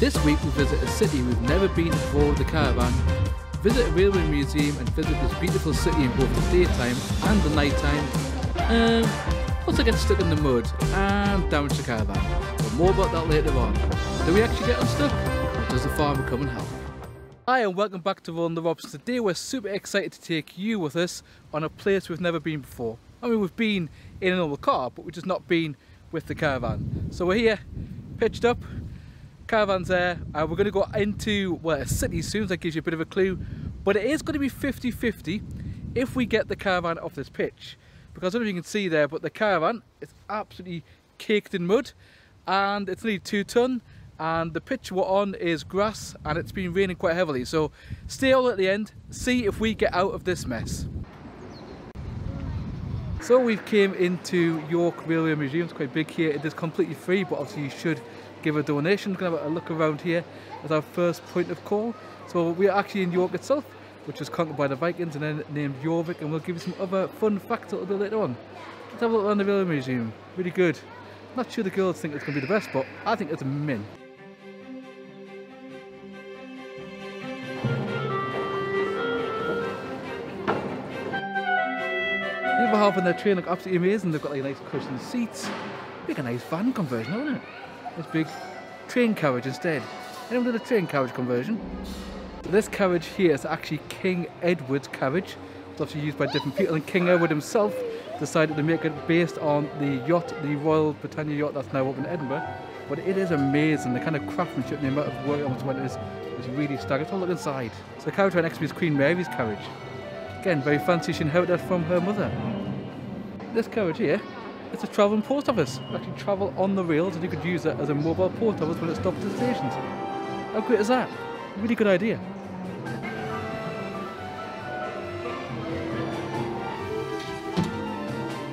This week we visit a city we've never been before with the caravan, visit a railway museum and visit this beautiful city in both the daytime and the night time. Also get stuck in the mud and damage the caravan. But more about that later on. Do we actually get unstuck? Or does the farmer come and help? Hi and welcome back to Rolling the Robs. Today we're super excited to take you with us on a place we've never been before. I mean, we've been in a normal car, but we've just not been with the caravan. So we're here, pitched up, caravan's there, and we're going to go into, well, a city soon, so that gives you a bit of a clue. But it is going to be 50-50 if we get the caravan off this pitch. Because I don't know if you can see there, but the caravan is absolutely caked in mud, and it's nearly 2 ton, and the pitch we're on is grass, and it's been raining quite heavily. So stay all at the end, see if we get out of this mess. So we've came into Yorkville Museum. It's quite big here. It is completely free, but obviously you should give a donation. We're going to have a look around here as our first point of call. So we're actually in York itself, which was conquered by the Vikings and then named Yorvik, and we'll give you some other fun facts a little bit later on. Let's have a look around the Yorkville Museum. Really good. Not sure the girls think it's going to be the best, but I think it's a min. The other half of their train look absolutely amazing. They've got like nice cushioned seats. Big a nice van conversion, isn't it? This big train carriage instead. Anyone did a train carriage conversion? So this carriage here is actually King Edward's carriage. It's obviously used by different people, and King Edward himself decided to make it based on the yacht, the Royal Britannia yacht that's now up in Edinburgh. But it is amazing, the kind of craftsmanship and the amount of work on it is really staggering. Let's have a look inside. So the carriage right next to me is Queen Mary's carriage. Again, very fancy, she inherited that from her mother. This carriage here, it's a travelling post office. You actually travel on the rails, and you could use it as a mobile post office when it stops at the stations. How great is that? Really good idea.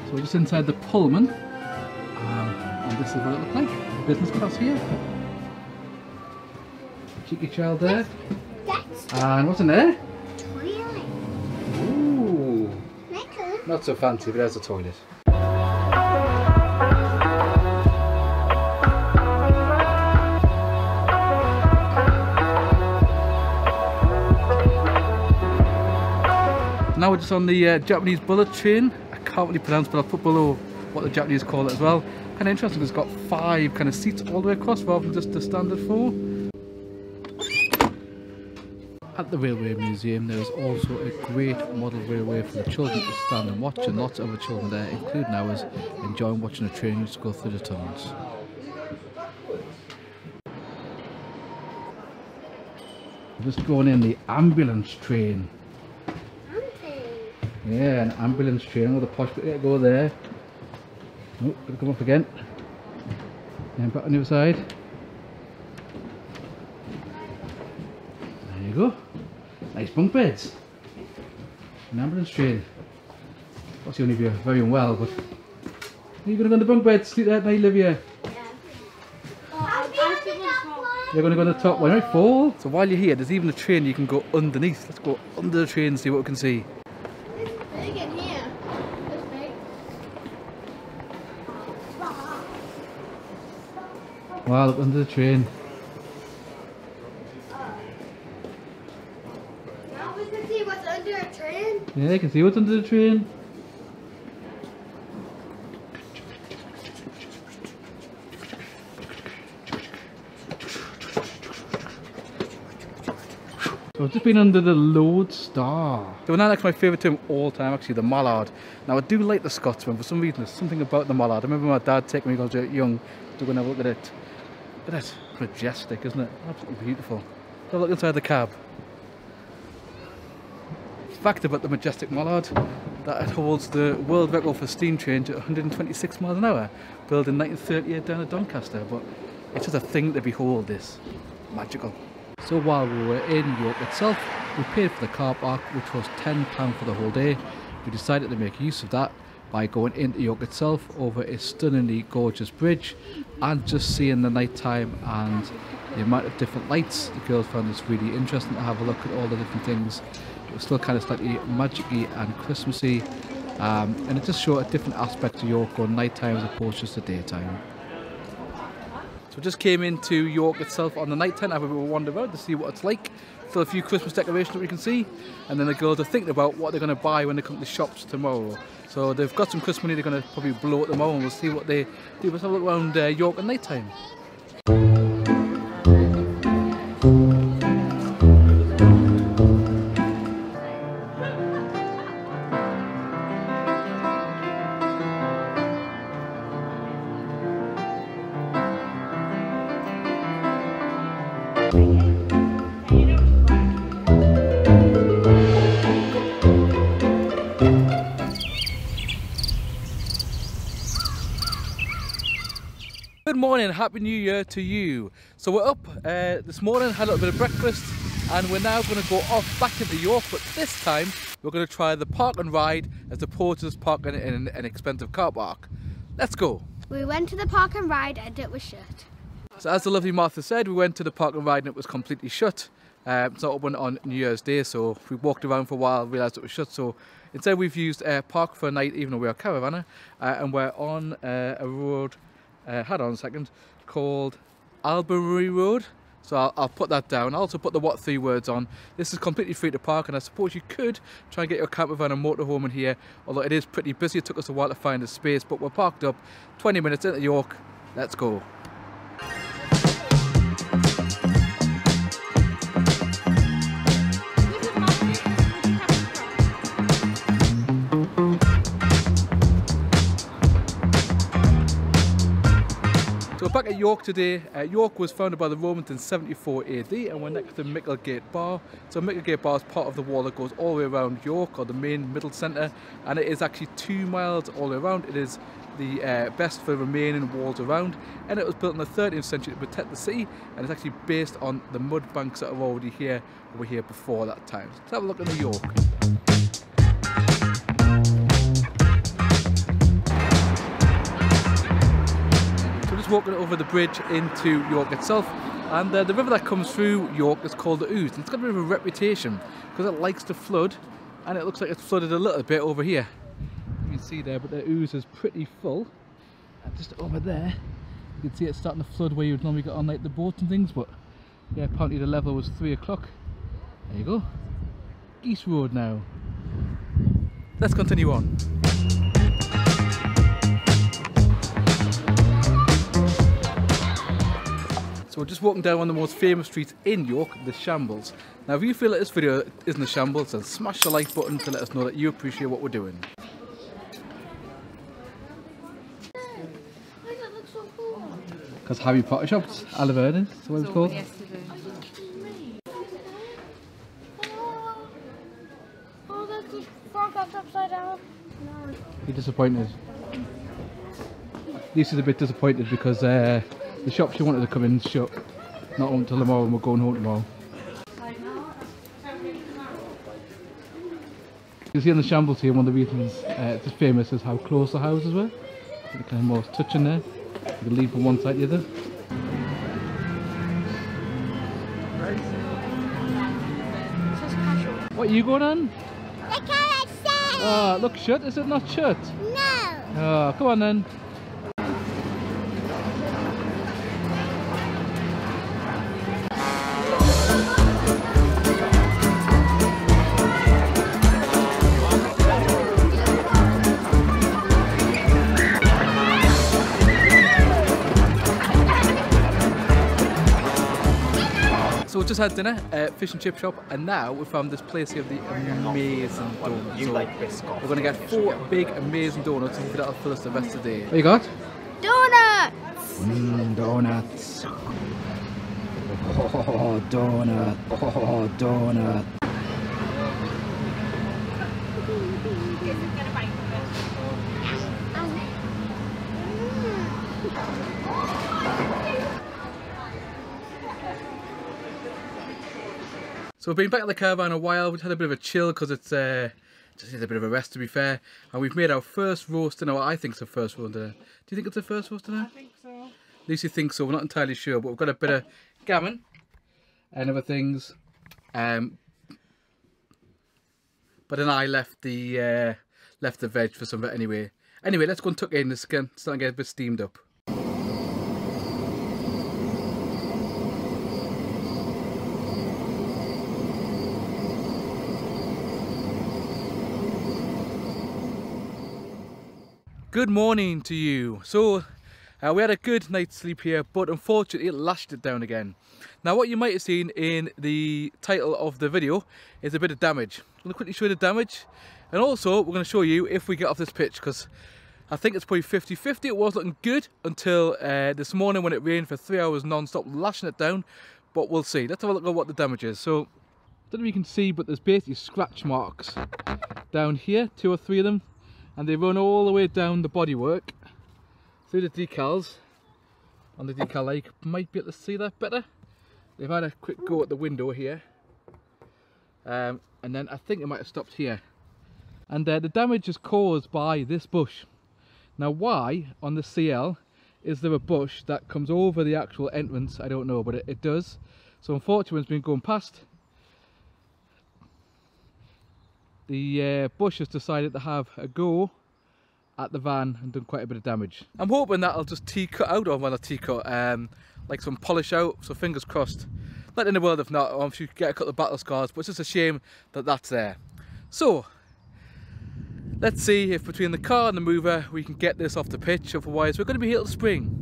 So we're just inside the Pullman, and this is what it looks like. Business class here. Cheeky child there. And what's in there? Toilet. Ooh. Not so fancy, but there's a toilet. Now we're just on the Japanese bullet train. I can't really pronounce, but I'll put below what the Japanese call it as well. Kind of interesting, it's got 5 kind of seats all the way across rather than just the standard 4. At the Railway Museum there is also a great model railway for the children to stand and watch, and lots of other children there, including ours, enjoying watching a train just go through the tunnels. Just going in the ambulance train. Yeah, an ambulance train. Oh, the posh bit, go there. Oh, gotta come up again. And back on the other side. There you go. Nice bunk beds. An ambulance train. Obviously only if you're very unwell, but you're gonna go on the bunk bed, sleep there at night, Olivia. You're going to go on the top one, right? Fall. So while you're here, there's even a train you can go underneath. Let's go under the train and see what we can see. It's big in here. It's big. Wow, look under the train. Now we can see what's under a train. Yeah, you can see what's under the train. So I've just been under the Lodestar. So now that's my favourite term of all time, actually, the mallard. Now I do like the Scotsman, for some reason there's something about the mallard. I remember my dad taking me when I was young to go and have a look at it. Look at it, majestic, isn't it? Absolutely beautiful. Have a look inside the cab. Fact about the majestic mallard, that it holds the world record for steam train to 126 miles an hour, built in 1938 down at Doncaster, but it's just a thing to behold, this. Magical. So while we were in York itself, we paid for the car park, which was £10 for the whole day. We decided to make use of that by going into York itself over a stunningly gorgeous bridge and just seeing the night time and the amount of different lights. The girls found this really interesting to have a look at all the different things. It was still kind of slightly magic-y and Christmassy, and it just showed a different aspect of York on night time as opposed to just the daytime. So just came into York itself on the night time, have a bit of a wander around to see what it's like. Still a few Christmas decorations that we can see, and then the girls are thinking about what they're going to buy when they come to the shops tomorrow. So they've got some Christmas money they're going to probably blow at tomorrow, and we'll see what they do. Let's have a look around York at night time. Good morning, Happy New Year to you. So we're up this morning, had a little bit of breakfast, and we're now going to go off back into York, but this time we're going to try the park and ride as opposed to just parking in an expensive car park. Let's go. We went to the park and ride and it was shut. So as the lovely Martha said, we went to the park and ride and it was completely shut. It's not open on New Year's Day, so we walked around for a while, realised it was shut. So instead we've used park for a night, even though we're a caravanner, and we're on a road, hold on a second, called Albury Road. So I'll put that down. I'll also put the what 3 words on. This is completely free to park, and I suppose you could try and get your camper van and motorhome in here, although it is pretty busy. It took us a while to find a space, but we're parked up 20 minutes into York. Let's go. So we're back at York today. York was founded by the Romans in 74 AD, and we're next to Micklegate Bar. So Micklegate Bar is part of the wall that goes all the way around York, or the main middle centre, and it is actually 2 miles all the way around. It is the best for the remaining walls around, and it was built in the 13th century to protect the city, and it's actually based on the mud banks that are already here, over here before that time. So let's have a look at New York. Walking over the bridge into York itself, and the river that comes through York is called the Ouse, and it's got a bit of a reputation because it likes to flood, and it looks like it's flooded a little bit over here. You can see there, but the Ouse is pretty full, and just over there you can see it's starting to flood where you would normally get on like the boats and things, but yeah, apparently the level was 3 o'clock. There you go, Geese Road now. Let's continue on. So we're just walking down one of the most famous streets in York, the Shambles. Now if you feel that this video isn't a shambles, then smash the like button to let us know that you appreciate what we're doing. Because Harry Potter shops, Alaverda is what it's called. Oh, that's the frog that's upside down. No. You're disappointed. Lisa's a bit disappointed because the shop she wanted to come in shut. Not home till tomorrow, and we're going home tomorrow. You see on the Shambles here, one of the reasons it's famous is how close the houses were. The kind of more touching there. You can leave from one side to the other. What are you going on? The carousel! Oh, look shut. Is it not shut? No! Oh, come on then. So we just had dinner at fish and chip shop, and now we found this place here, the amazing donuts. So we're going to get 4 big amazing donuts, and that'll fill us the rest of the day. What you got? Donuts! Donuts. Oh, donut. Oh, donut. So we've been back at the caravan a while. We've had a bit of a chill because it's just needs a bit of a rest, to be fair. And we've made our first roast dinner. Well, I think it's the first roast dinner. Do you think it's the first roast dinner? I think so. Lucy thinks so. We're not entirely sure, but we've got a bit of gammon and other things. But then I left the veg for some of it anyway. Anyway, let's go and tuck in this again. It's starting to get a bit steamed up. Good morning to you. So we had a good night's sleep here, but unfortunately it lashed it down again. Now what you might have seen in the title of the video is a bit of damage. I'm going to quickly show you the damage, and also we're going to show you if we get off this pitch, because I think it's probably 50-50. It was looking good until this morning when it rained for 3 hours non-stop, lashing it down, but we'll see. Let's have a look at what the damage is. So I don't know if you can see, but there's basically scratch marks down here, 2 or 3 of them, and they run all the way down the bodywork through the decals. On the decal light, you might be able to see that better. They've had a quick go at the window here, and then I think it might have stopped here. And the damage is caused by this bush. Now why on the CL is there a bush that comes over the actual entrance? I don't know, but it does. So unfortunately when it's been going past, the bush has decided to have a go at the van and done quite a bit of damage. I'm hoping that'll just T-cut out, or well, a T-cut, like some polish out, so fingers crossed. Not in the world if not, I'm sure you get a couple of battle scars, but it's just a shame that that's there. So let's see if between the car and the mover we can get this off the pitch, otherwise we're going to be here till spring.